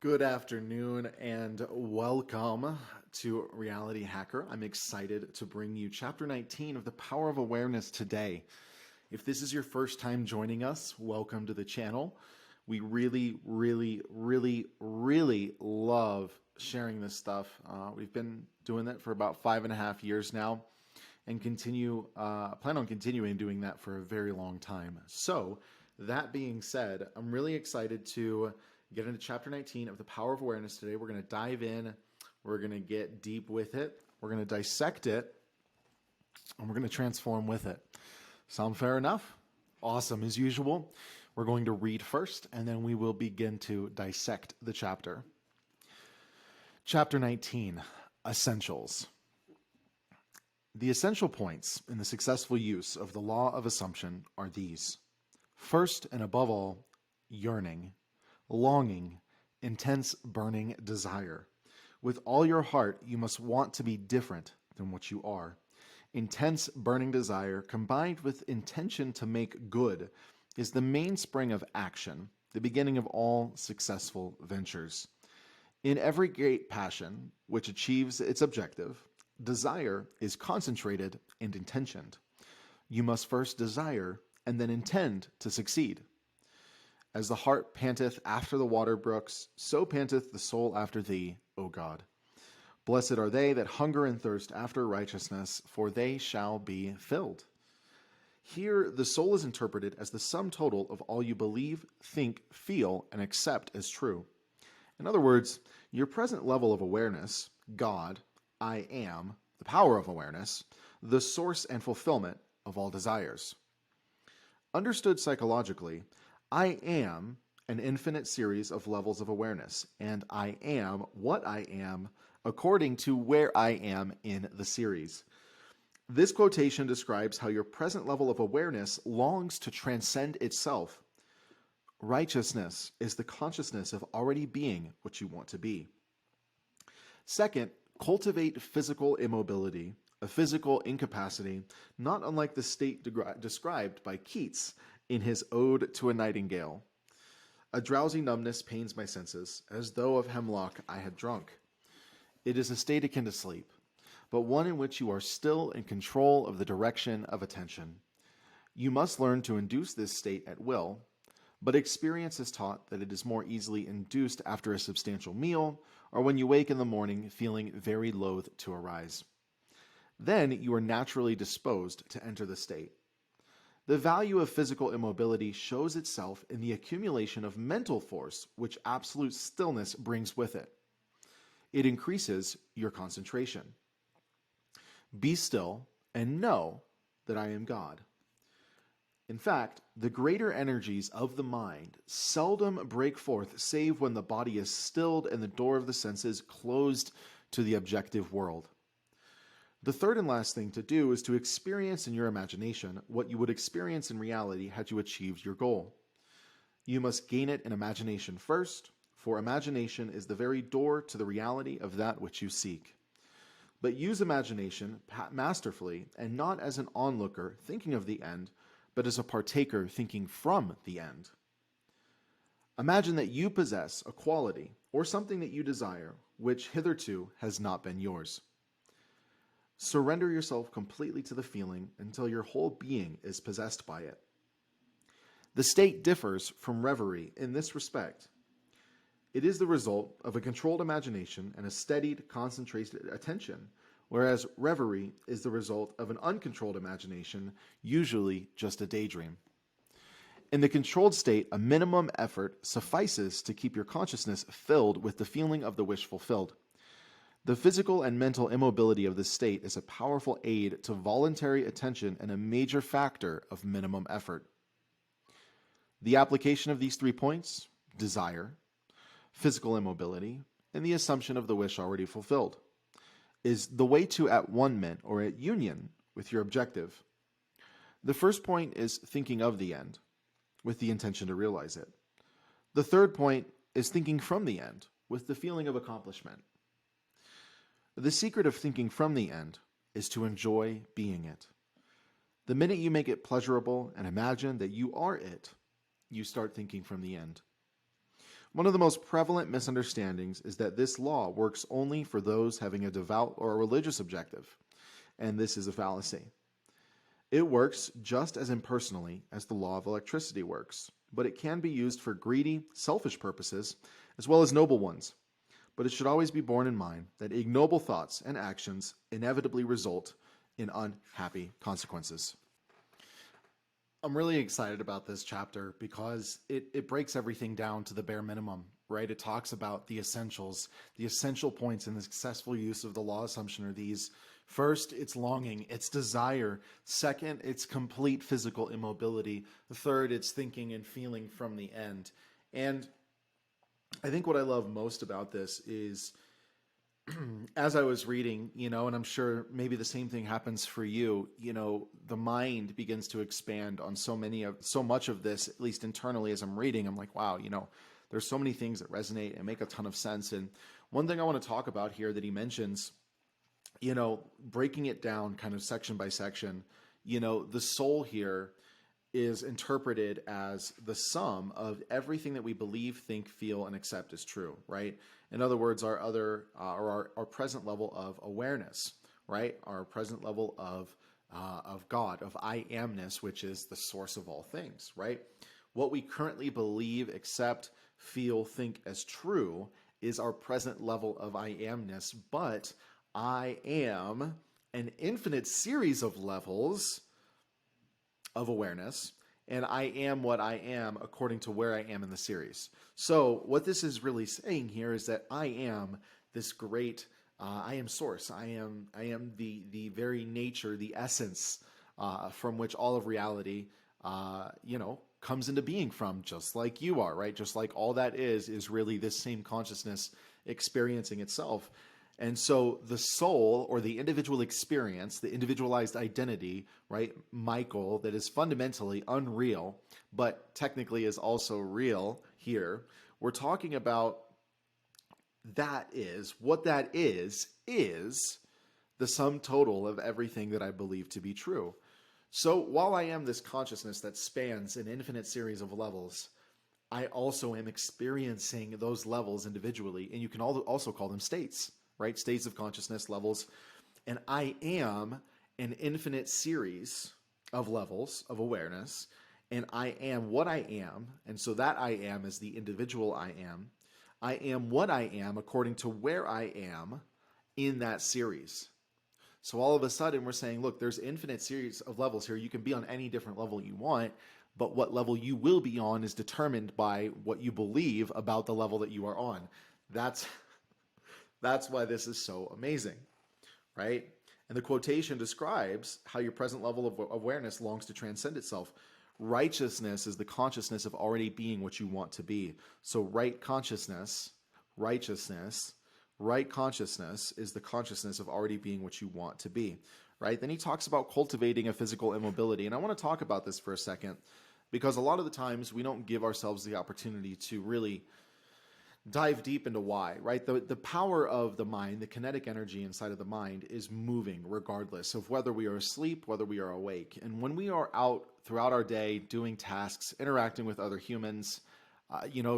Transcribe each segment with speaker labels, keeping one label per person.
Speaker 1: Good afternoon and welcome to Reality Hacker. I'm excited to bring you Chapter 19 of The Power of Awareness today. If this is your first time joining us, welcome to the channel. We really love sharing this stuff. We've been doing that for about 5.5 years now and plan on continuing doing that for a very long time. So that being said, I'm really excited to get into Chapter 19 of The Power of Awareness today. We're going to dive in. We're going to get deep with it. We're going to dissect it. And we're going to transform with it. Sound fair enough? Awesome. As usual, we're going to read first, and then we will begin to dissect the chapter. Chapter 19, Essentials. The essential points in the successful use of the law of assumption are these. First and above all, yearning. Longing, intense burning desire. With all your heart, you must want to be different than what you are. Intense burning desire combined with intention to make good is the mainspring of action, the beginning of all successful ventures. In every great passion which achieves its objective, desire is concentrated and intentioned. You must first desire and then intend to succeed. As the heart panteth after the water brooks, so panteth the soul after thee, O God. Blessed are they that hunger and thirst after righteousness, for they shall be filled. Here, the soul is interpreted as the sum total of all you believe, think, feel, and accept as true. In other words, your present level of awareness, God, I am, the power of awareness, the source and fulfillment of all desires. Understood psychologically, I am an infinite series of levels of awareness, and I am what I am according to where I am in the series. This quotation describes how your present level of awareness longs to transcend itself. Righteousness is the consciousness of already being what you want to be. Second, cultivate physical immobility, a physical incapacity, not unlike the state described by Keats in his Ode to a Nightingale. A drowsy numbness pains my senses, as though of hemlock I had drunk. It is a state akin to sleep, but one in which you are still in control of the direction of attention. You must learn to induce this state at will, but experience has taught that it is more easily induced after a substantial meal or when you wake in the morning feeling very loath to arise. Then you are naturally disposed to enter the state. The value of physical immobility shows itself in the accumulation of mental force which absolute stillness brings with it. It increases your concentration. Be still and know that I am God. In fact, the greater energies of the mind seldom break forth save when the body is stilled and the door of the senses closed to the objective world. The third and last thing to do is to experience in your imagination what you would experience in reality had you achieved your goal. You must gain it in imagination first, for imagination is the very door to the reality of that which you seek. But use imagination masterfully and not as an onlooker thinking of the end, but as a partaker thinking from the end. Imagine that you possess a quality or something that you desire which hitherto has not been yours. Surrender yourself completely to the feeling until your whole being is possessed by it. The state differs from reverie in this respect. It is the result of a controlled imagination and a steadied, concentrated attention, whereas reverie is the result of an uncontrolled imagination, usually just a daydream. In the controlled state, a minimum effort suffices to keep your consciousness filled with the feeling of the wish fulfilled. The physical and mental immobility of this state is a powerful aid to voluntary attention and a major factor of minimum effort. The application of these 3 points, desire, physical immobility, and the assumption of the wish already fulfilled, is the way to at one-ment or at union with your objective. The first point is thinking of the end, with the intention to realize it. The third point is thinking from the end, with the feeling of accomplishment. The secret of thinking from the end is to enjoy being it. The minute you make it pleasurable and imagine that you are it, you start thinking from the end. One of the most prevalent misunderstandings is that this law works only for those having a devout or a religious objective, and this is a fallacy. It works just as impersonally as the law of electricity works, but it can be used for greedy, selfish purposes as well as noble ones. But it should always be borne in mind that ignoble thoughts and actions inevitably result in unhappy consequences. I'm really excited about this chapter because it breaks everything down to the bare minimum, right? It talks about the essentials. The essential points in the successful use of the law assumption are these. First, it's longing, it's desire. Second, it's complete physical immobility. Third, it's thinking and feeling from the end. And I think what I love most about this is as I was reading, and I'm sure maybe the same thing happens for you, the mind begins to expand on so much of this, at least internally as I'm reading. I'm like, wow, there's so many things that resonate and make a ton of sense. And one thing I want to talk about here that he mentions, breaking it down kind of section by section, the soul here is interpreted as the sum of everything that we believe, think, feel, and accept is true, right? In other words, our present level of awareness, right? Our present level of God, of I amness, which is the source of all things, right? What we currently believe, accept, feel, think as true is our present level of I amness, but I am an infinite series of levels of awareness, and I am what I am according to where I am in the series. So what this is really saying here is that I am this great, I am source. I am the very nature, the essence from which all of reality, comes into being from, just like you are, right? Just like all that is really this same consciousness experiencing itself. And so the soul, or the individual experience, the individualized identity, right, Michael, that is fundamentally unreal, but technically is also real here, we're talking about what that is the sum total of everything that I believe to be true. So while I am this consciousness that spans an infinite series of levels, I also am experiencing those levels individually, and you can also call them states. Right? States of consciousness, levels. And I am an infinite series of levels of awareness, and I am what I am. And so that I am is the individual I am. I am what I am according to where I am in that series. So all of a sudden we're saying, look, there's infinite series of levels here. You can be on any different level you want, but what level you will be on is determined by what you believe about the level that you are on. That's why this is so amazing, right? And the quotation describes how your present level of awareness longs to transcend itself. Righteousness is the consciousness of already being what you want to be. So right consciousness is the consciousness of already being what you want to be, right? Then he talks about cultivating a physical immobility. And I want to talk about this for a second, because a lot of the times we don't give ourselves the opportunity to really dive deep into why, right? The power of the mind, the kinetic energy inside of the mind is moving regardless of whether we are asleep, whether we are awake. And when we are out throughout our day doing tasks, interacting with other humans,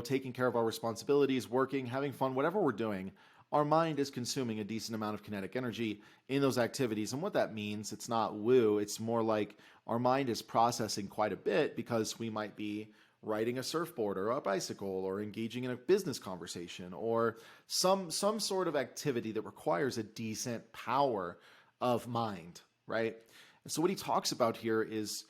Speaker 1: taking care of our responsibilities, working, having fun, whatever we're doing, our mind is consuming a decent amount of kinetic energy in those activities. And what that means, it's not woo, it's more like our mind is processing quite a bit because we might be riding a surfboard or a bicycle or engaging in a business conversation or some sort of activity that requires a decent power of mind, right? And so what he talks about here is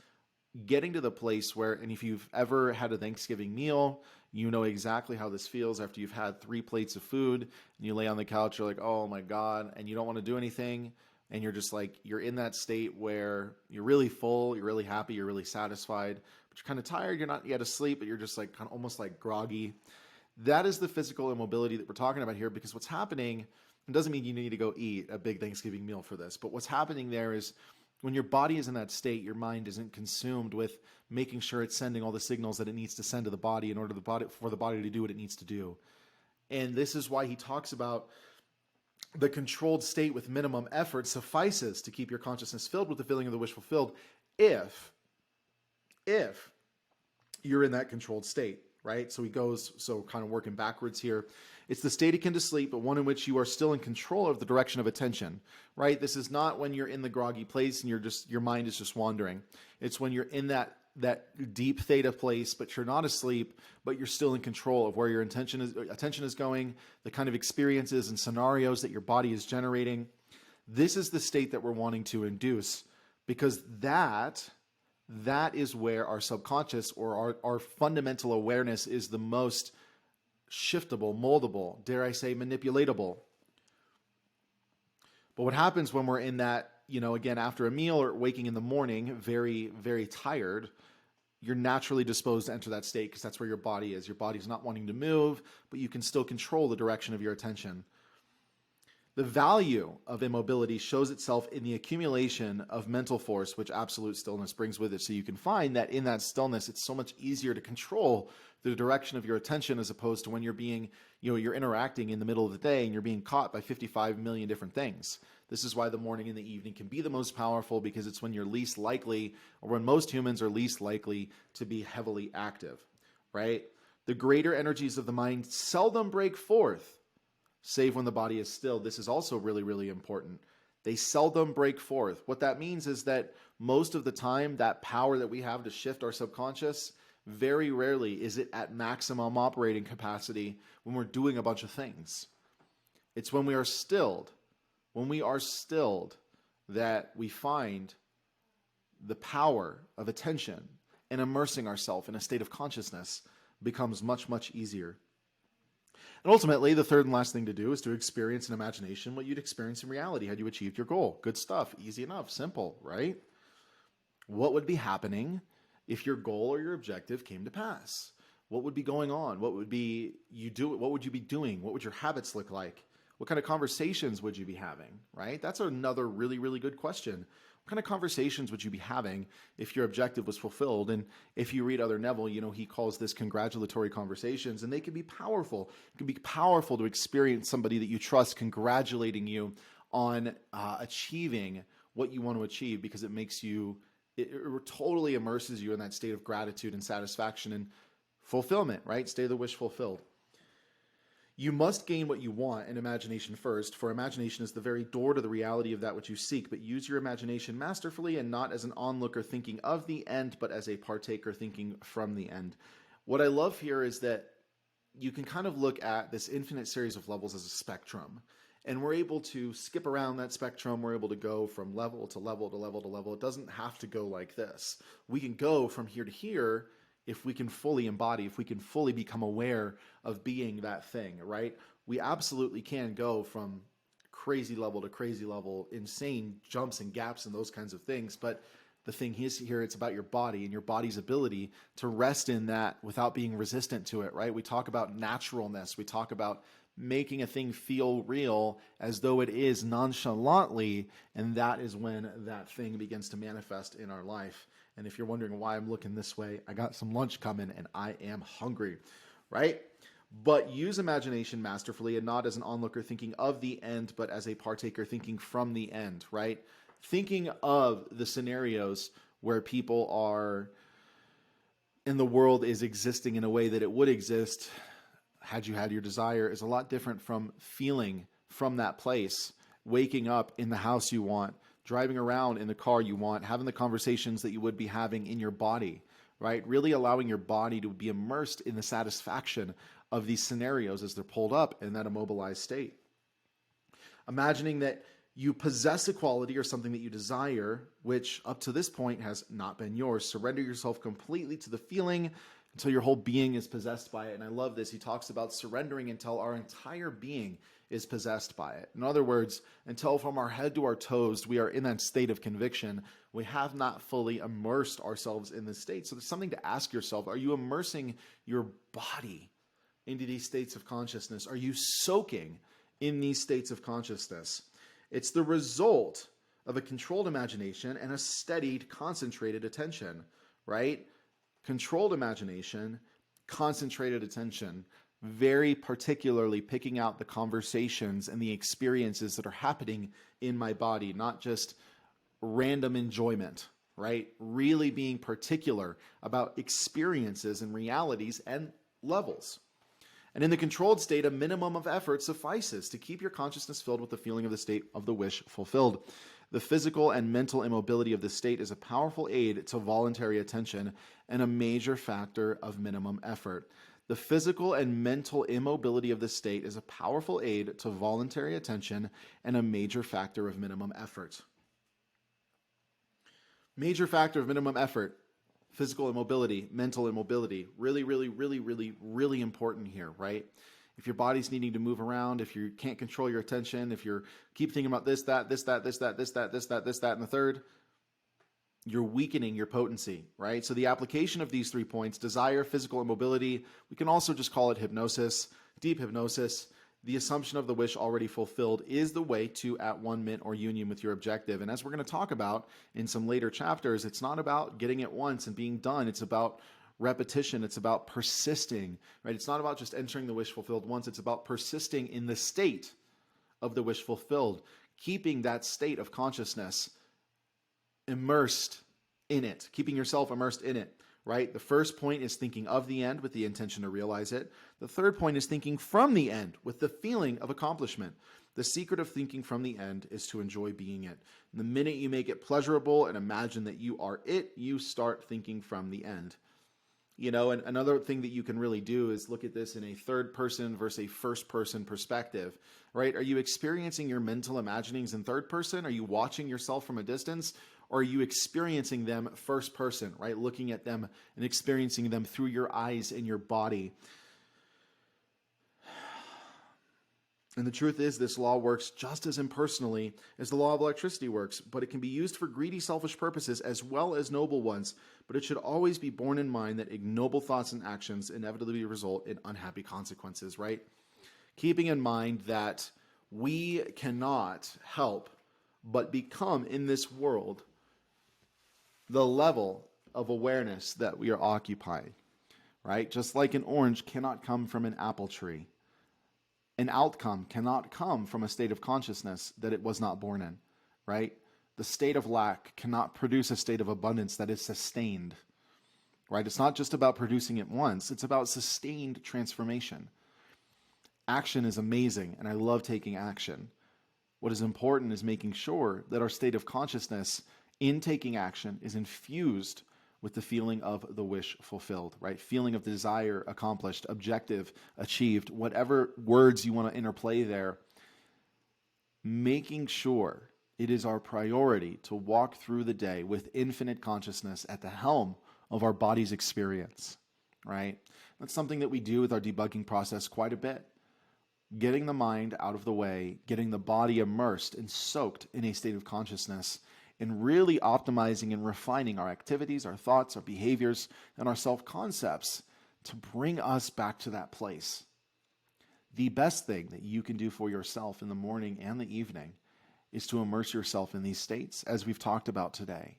Speaker 1: getting to the place where, and if you've ever had a Thanksgiving meal, you know exactly how this feels after you've had 3 plates of food and you lay on the couch, you're like, oh my God, and you don't want to do anything. And you're just like, you're in that state where you're really full, you're really happy, you're really satisfied, but you're kind of tired, you're not yet asleep, but you're just like kind of almost like groggy. That is the physical immobility that we're talking about here, because what's happening, it doesn't mean you need to go eat a big Thanksgiving meal for this, but what's happening there is when your body is in that state, your mind isn't consumed with making sure it's sending all the signals that it needs to send to the body in order for the body to do what it needs to do. And this is why he talks about the controlled state with minimum effort suffices to keep your consciousness filled with the feeling of the wish fulfilled if you're in that controlled state, right? So kind of working backwards here. It's the state akin to sleep, but one in which you are still in control of the direction of attention, right? This is not when you're in the groggy place and your mind is just wandering. It's when you're in that deep theta place, but you're not asleep, but you're still in control of where your attention is going, the kind of experiences and scenarios that your body is generating. This is the state that we're wanting to induce, because that is where our subconscious or our fundamental awareness is the most shiftable, moldable, dare I say manipulatable. But what happens when we're in that, again, after a meal or waking in the morning, very, very tired, you're naturally disposed to enter that state because that's where your body is. Your body's not wanting to move, but you can still control the direction of your attention. The value of immobility shows itself in the accumulation of mental force, which absolute stillness brings with it. So you can find that in that stillness, it's so much easier to control the direction of your attention as opposed to when you're being, you're interacting in the middle of the day and you're being caught by 55 million different things. This is why the morning and the evening can be the most powerful, because it's when you're least likely, or when most humans are least likely to be heavily active, right? The greater energies of the mind seldom break forth, save when the body is still. This is also really, really important. They seldom break forth. What that means is that most of the time, that power that we have to shift our subconscious, very rarely is it at maximum operating capacity when we're doing a bunch of things. It's when we are stilled, that we find the power of attention and immersing ourselves in a state of consciousness becomes much, much easier. And ultimately, the third and last thing to do is to experience in imagination what you'd experience in reality had you achieved your goal. Good stuff. Easy enough. Simple, right? What would be happening if your goal or your objective came to pass? What would be going on? What would you do? What would you be doing? What would your habits look like? What kind of conversations would you be having, right? That's another really, really good question. What kind of conversations would you be having if your objective was fulfilled? And if you read other Neville, he calls this congratulatory conversations, and they can be powerful. It can be powerful to experience somebody that you trust congratulating you on achieving what you want to achieve, because it makes you, it totally immerses you in that state of gratitude and satisfaction and fulfillment, right? State of the wish fulfilled. You must gain what you want in imagination first, for imagination is the very door to the reality of that which you seek. But use your imagination masterfully, and not as an onlooker thinking of the end, but as a partaker thinking from the end. What I love here is that you can kind of look at this infinite series of levels as a spectrum. And we're able to skip around that spectrum. We're able to go from level to level to level to level. It doesn't have to go like this. We can go from here to here if we can fully embody, if we can fully become aware of being that thing, right? We absolutely can go from crazy level to crazy level, insane jumps and gaps and those kinds of things. But the thing is here, it's about your body and your body's ability to rest in that without being resistant to it, right? We talk about naturalness. We talk about making a thing feel real as though it is nonchalantly, and that is when that thing begins to manifest in our life. And if you're wondering why I'm looking this way, I got some lunch coming and I am hungry, right? But use imagination masterfully, and not as an onlooker thinking of the end, but as a partaker thinking from the end, right? Thinking of the scenarios where people are, and the world is existing in a way that it would exist had you had your desire, is a lot different from feeling from that place, waking up in the house you want, driving around in the car you want, having the conversations that you would be having in your body, right? Really allowing your body to be immersed in the satisfaction of these scenarios as they're pulled up in that immobilized state. Imagining that you possess a quality or something that you desire, which up to this point has not been yours. Surrender yourself completely to the feeling until your whole being is possessed by it. And I love this. He talks about surrendering until our entire being is possessed by it. In other words, until from our head to our toes, we are in that state of conviction. We have not fully immersed ourselves in this state. So there's something to ask yourself. Are you immersing your body into these states of consciousness? Are you soaking in these states of consciousness? It's the result of a controlled imagination and a steadied, concentrated attention, right? Controlled imagination, concentrated attention, very particularly picking out the conversations and the experiences that are happening in my body, not just random enjoyment, right? Really being particular about experiences and realities and levels. And in the controlled state, a minimum of effort suffices to keep your consciousness filled with the feeling of the state of the wish fulfilled. The physical and mental immobility of this state is a powerful aid to voluntary attention and a major factor of minimum effort. The physical and mental immobility of this state is a powerful aid to voluntary attention and a major factor of minimum effort. Major factor of minimum effort. Physical immobility, mental immobility, really important here, right? If your body's needing to move around, if you can't control your attention, if you keep thinking about this, that, and the third, you're weakening your potency, right? So the application of these 3 points, desire, physical immobility, we can also just call it hypnosis, deep hypnosis. The assumption of the wish already fulfilled is the way to at one-ment or union with your objective. And as we're going to talk about in some later chapters, it's not about getting it once and being done. It's about repetition. It's about persisting, right? It's not about just entering the wish fulfilled once. It's about persisting in the state of the wish fulfilled, keeping that state of consciousness immersed in it, keeping yourself immersed in it. Right? The first point is thinking of the end with the intention to realize it. The third point is thinking from the end with the feeling of accomplishment. The secret of thinking from the end is to enjoy being it. And the minute you make it pleasurable and imagine that you are it, you start thinking from the end. You know, and another thing that you can really do is look at this in a third person versus a first person perspective, right? Are you experiencing your mental imaginings in third person? Are you watching yourself from a distance? Or are you experiencing them first person, right? Looking at them and experiencing them through your eyes and your body. And the truth is, this law works just as impersonally as the law of electricity works, but it can be used for greedy, selfish purposes as well as noble ones. But it should always be borne in mind that ignoble thoughts and actions inevitably result in unhappy consequences, right? Keeping in mind that we cannot help but become in this world the level of awareness that we are occupying, right? Just like an orange cannot come from an apple tree. An outcome cannot come from a state of consciousness that it was not born in, right? The state of lack cannot produce a state of abundance that is sustained, right? It's not just about producing it once. It's about sustained transformation. Action is amazing, and I love taking action. What is important is making sure that our state of consciousness in taking action is infused with the feeling of the wish fulfilled, right? Feeling of desire accomplished, objective achieved, whatever words you want to interplay there. Making sure it is our priority to walk through the day with infinite consciousness at the helm of our body's experience, right? That's something that we do with our debugging process quite a bit. Getting the mind out of the way, getting the body immersed and soaked in a state of consciousness, and really optimizing and refining our activities, our thoughts, our behaviors, and our self-concepts to bring us back to that place. The best thing that you can do for yourself in the morning and the evening is to immerse yourself in these states, as we've talked about today,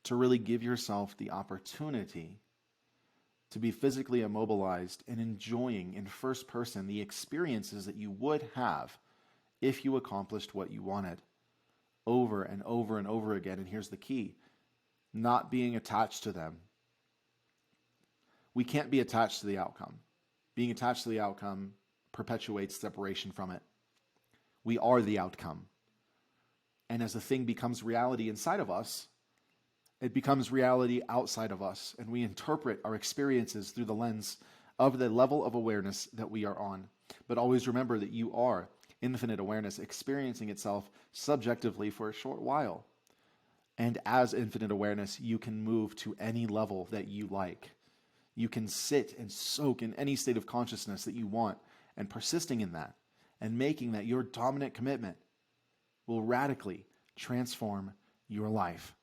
Speaker 1: to really give yourself the opportunity to be physically immobilized and enjoying in first person the experiences that you would have if you accomplished what you wanted over and over and over again. And here's the key: not being attached to them. We can't be attached to the outcome. Being attached to the outcome perpetuates separation from it. We are the outcome. And as the thing becomes reality inside of us, it becomes reality outside of us, and we interpret our experiences through the lens of the level of awareness that we are on. But always remember that you are infinite awareness experiencing itself subjectively for a short while. And as infinite awareness, you can move to any level that you like. You can sit and soak in any state of consciousness that you want, and persisting in that and making that your dominant commitment will radically transform your life.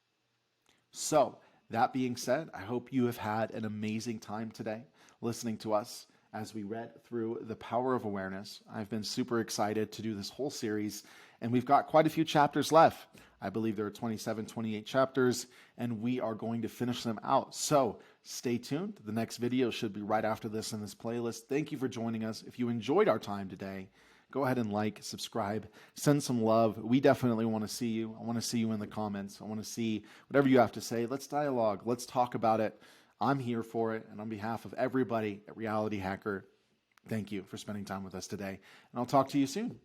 Speaker 1: So, that being said, I hope you have had an amazing time today listening to us as we read through The Power of Awareness. I've been super excited to do this whole series, and we've got quite a few chapters left. I believe there are 27, 28 chapters, and we are going to finish them out. So stay tuned. The next video should be right after this in this playlist. Thank you for joining us. If you enjoyed our time today, go ahead and like, subscribe, send some love. We definitely want to see you. I want to see you in the comments. I want to see whatever you have to say. Let's dialogue. Let's talk about it. I'm here for it. And on behalf of everybody at Reality Hacker, thank you for spending time with us today. And I'll talk to you soon.